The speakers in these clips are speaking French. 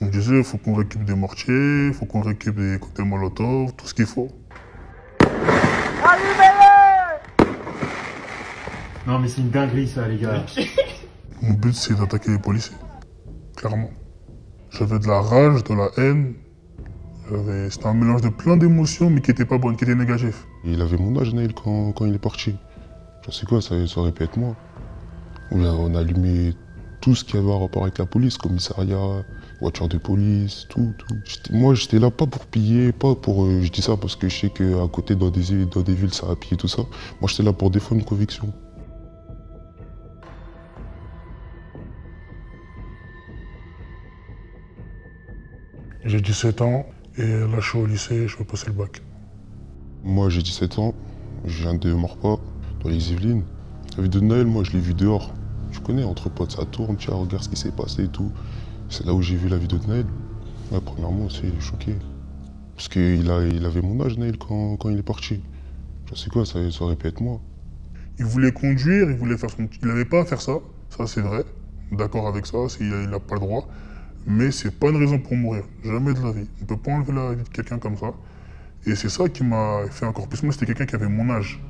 On me disait, il faut qu'on récupère des mortiers, il faut qu'on récupère des cocktails Molotov, tout ce qu'il faut. Allumez-les! Non mais c'est une dinguerie ça les gars. Mon but c'est d'attaquer les policiers, clairement. J'avais de la rage, de la haine. C'était un mélange de plein d'émotions mais qui n'étaient pas bonnes, qui étaient négatives. Il avait mon âge, Naël, quand il est parti. Je sais quoi, ça aurait pu être moi. On a allumé tout ce qui avait un rapport avec la police, commissariat, voiture de police, tout. Moi, j'étais là pas pour piller, pas pour... je dis ça parce que je sais qu'à côté, dans des villes, ça a pillé tout ça. Moi, j'étais là pour défendre une conviction. J'ai 17 ans et là, je suis au lycée, je veux passer le bac. Moi, j'ai 17 ans, je viens de Morpa, dans les Yvelines. La vie de Naël, moi, je l'ai vu dehors. Tu connais, entre potes, ça tourne, tiens, regarde ce qui s'est passé et tout. C'est là où j'ai vu la vidéo de Naël. Ouais, premièrement, c'est choqué. Parce qu'il avait mon âge, Naël, quand il est parti. Je sais quoi, ça aurait pu être moi. Il voulait conduire, il voulait faire son... Il n'avait pas à faire ça c'est vrai. D'accord avec ça, il n'a pas le droit. Mais c'est pas une raison pour mourir, jamais de la vie. On ne peut pas enlever la vie de quelqu'un comme ça. Et c'est ça qui m'a fait encore plus. Moi, c'était quelqu'un qui avait mon âge.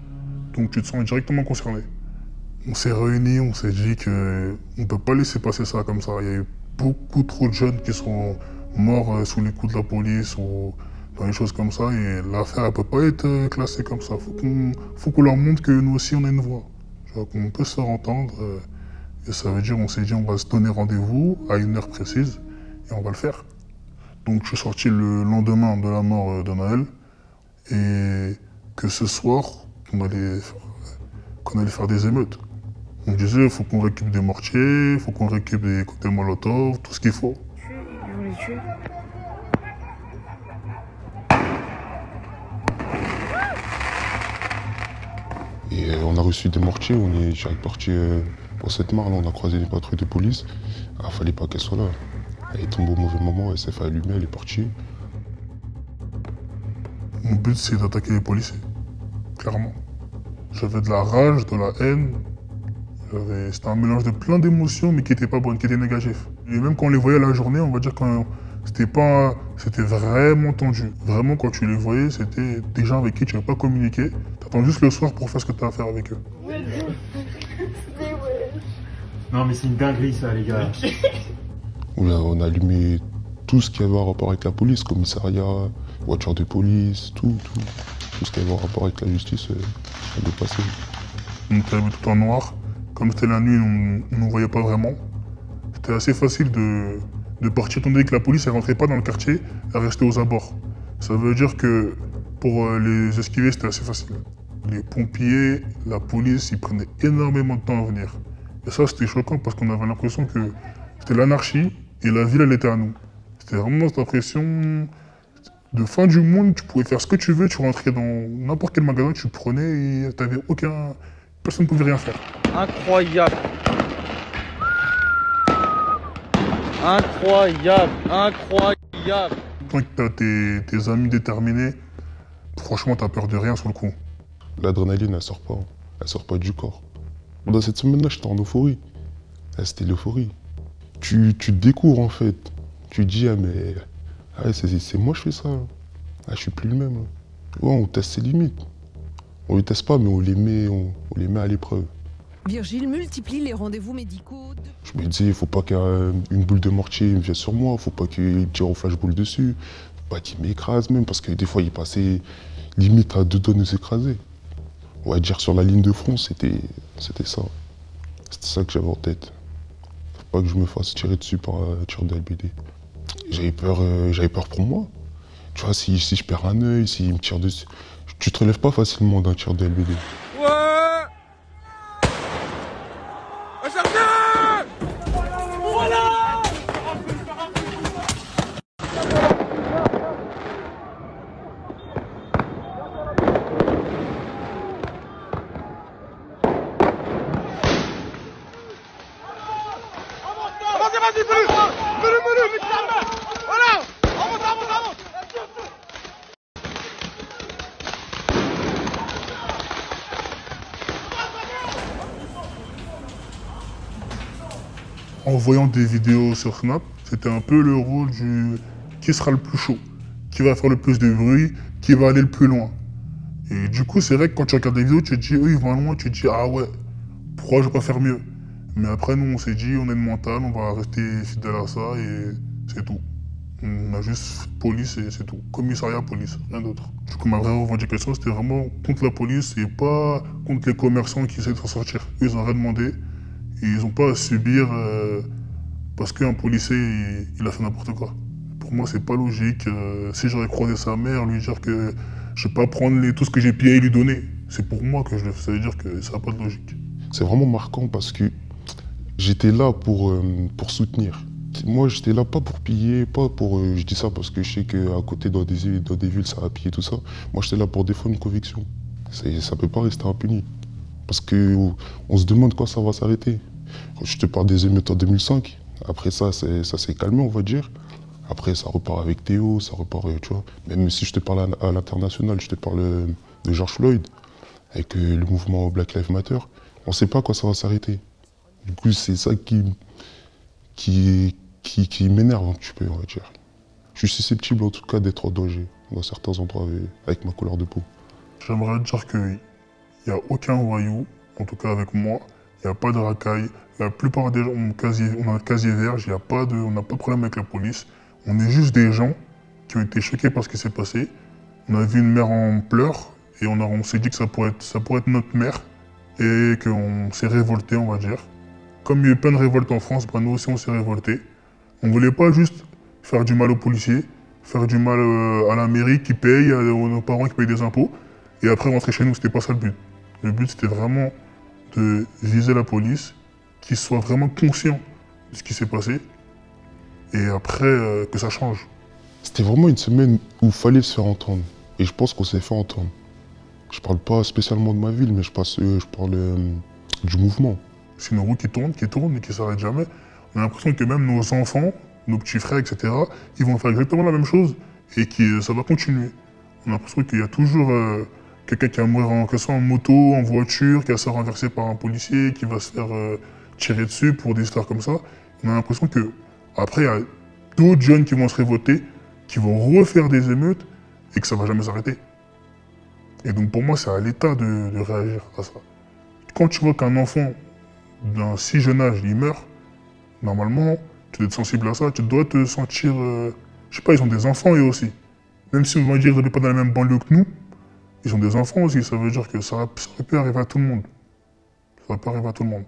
Donc tu te sens directement concerné. On s'est réunis, on s'est dit qu'on ne peut pas laisser passer ça comme ça. Il y a eu beaucoup trop de jeunes qui sont morts sous les coups de la police ou dans des choses comme ça. Et l'affaire ne peut pas être classée comme ça. Faut qu'on leur montre que nous aussi, on a une voix. Qu'on peut se faire entendre. Et ça veut dire, on s'est dit, on va se donner rendez-vous à une heure précise et on va le faire. Donc je suis sorti le lendemain de la mort de Naël et que ce soir, qu'on allait faire des émeutes. On me disait, il faut qu'on récupère des mortiers, il faut qu'on récupère des cocktails Molotov, tout ce qu'il faut. Ils voulaient tuer. Et on a reçu des mortiers, on est direct parti pour Sept-Marne, on a croisé des patrouilles de police. Il fallait pas qu'elle soit là. Elle est tombée au mauvais moment, elle s'est fait allumer, elle est partie. Mon but, c'est d'attaquer les policiers, clairement. J'avais de la rage, de la haine. C'était un mélange de plein d'émotions, mais qui n'étaient pas bonnes, qui étaient négatives. Et même quand on les voyait la journée, on va dire que c'était vraiment tendu. Vraiment, quand tu les voyais, c'était des gens avec qui tu ne veux pas communiquer. Tu attends juste le soir pour faire ce que tu as à faire avec eux. Non mais c'est une dinguerie ça les gars. On a allumé tout ce qui avait un rapport avec la police, commissariat, voiture de police, tout ce qui avait un rapport avec la justice, ça est passé. On était habillés tout en noir. Comme c'était la nuit, on ne nous voyait pas vraiment. C'était assez facile de partir, étant donné que la police ne rentrait pas dans le quartier, elle restait aux abords. Ça veut dire que pour les esquiver, c'était assez facile. Les pompiers, la police, ils prenaient énormément de temps à venir. Et ça, c'était choquant parce qu'on avait l'impression que c'était l'anarchie et la ville, elle était à nous. C'était vraiment cette impression de fin du monde. Tu pouvais faire ce que tu veux, tu rentrais dans n'importe quel magasin, tu prenais et t'avais aucun... Personne ne pouvait rien faire. Incroyable. Incroyable. Incroyable. Quand tu as tes amis déterminés, franchement, tu as peur de rien sur le coup. L'adrénaline, elle sort pas du corps. Dans cette semaine-là, j'étais en euphorie. C'était l'euphorie. Tu te découvres en fait. Tu te dis, ah mais c'est moi je fais ça. Je suis plus le même. Ouais, on teste ses limites. On les teste pas, mais on les met à l'épreuve. Virgile multiplie les rendez-vous médicaux. Je me dis, il faut pas qu'une boule de mortier me vienne sur moi, faut pas qu'il tire au flashball dessus, faut pas qu'il m'écrase même, parce que des fois il passait limite à 2 doigts de nous écraser. On va dire sur la ligne de front, c'était ça. C'était ça que j'avais en tête. Faut pas que je me fasse tirer dessus par un tir de LBD. J'avais peur pour moi. Tu vois, si je perds un œil, s'il me tire dessus, tu te relèves pas facilement d'un tir de LBD. En voyant des vidéos sur Snap, C'était un peu le rôle du qui sera le plus chaud, qui va faire le plus de bruit, qui va aller le plus loin. Et du coup, c'est vrai que quand tu regardes des vidéos, tu te dis, eux, ils vont loin, tu te dis, ah ouais, pourquoi je vais pas faire mieux? Mais après, nous, on s'est dit, on est de mental, on va rester fidèle à ça et c'est tout. On a juste police et c'est tout. Commissariat, police, rien d'autre. Du coup, ma vraie revendication, c'était vraiment contre la police et pas contre les commerçants qui essaient de s'en sortir. Eux, ils ont rien demandé et ils n'ont pas à subir parce qu'un policier, il a fait n'importe quoi. Pour moi, c'est pas logique. Si j'aurais croisé sa mère, lui dire que je vais pas prendre tout ce que j'ai pillé et lui donner. C'est pour moi que je le fais. Ça veut dire que ça n'a pas de logique. C'est vraiment marquant parce que j'étais là pour soutenir. Moi, j'étais là pas pour piller, pas pour... je dis ça parce que je sais qu'à côté, dans des villes, ça va piller, tout ça. Moi, j'étais là pour défendre une conviction. Ça peut pas rester impuni. Parce qu'on se demande quand ça va s'arrêter. Je te parle des émeutes en 2005. Après ça s'est calmé, on va dire. Après, ça repart avec Théo, ça repart, tu vois. Même si je te parle à l'international, je te parle de George Floyd, avec le mouvement Black Lives Matter. On ne sait pas quand ça va s'arrêter. Du coup, c'est ça qui m'énerve un petit peu, on va dire. Je suis susceptible, en tout cas, d'être en danger dans certains endroits avec ma couleur de peau. J'aimerais dire qu'il n'y a aucun voyou, en tout cas avec moi. Il n'y a pas de racaille. La plupart des gens ont un casier vierge, on n'a pas de problème avec la police. On est juste des gens qui ont été choqués par ce qui s'est passé. On a vu une mère en pleurs et on s'est dit que ça pourrait être notre mère et qu'on s'est révolté, on va dire. Comme il y a eu plein de révoltes en France, nous aussi on s'est révolté. On ne voulait pas juste faire du mal aux policiers, faire du mal à la mairie qui paye, à nos parents qui payent des impôts, et après rentrer chez nous, c'était pas ça le but. Le but c'était vraiment de viser la police, qu'ils soient vraiment conscients de ce qui s'est passé, et après que ça change. C'était vraiment une semaine où il fallait se faire entendre, et je pense qu'on s'est fait entendre. Je parle pas spécialement de ma ville, mais je parle du mouvement. C'est une roue qui tourne et qui s'arrête jamais. On a l'impression que même nos enfants, nos petits frères, etc., ils vont faire exactement la même chose et que ça va continuer. On a l'impression qu'il y a toujours quelqu'un qui va mourir, que ce soit en moto, en voiture, qui va se faire renverser par un policier, qui va se faire tirer dessus pour des histoires comme ça. On a l'impression que après il y a d'autres jeunes qui vont se révolter, qui vont refaire des émeutes et que ça va jamais s'arrêter. Et donc pour moi, c'est à l'État de réagir à ça. Quand tu vois qu'un enfant d'un si jeune âge, il meurt, normalement, tu dois être sensible à ça, tu dois te sentir... je sais pas, ils ont des enfants eux aussi. Même si on va dire qu'ils n'habitent pas dans la même banlieue que nous, ils ont des enfants aussi, ça veut dire que ça peut arriver à tout le monde. Ça peut arriver à tout le monde.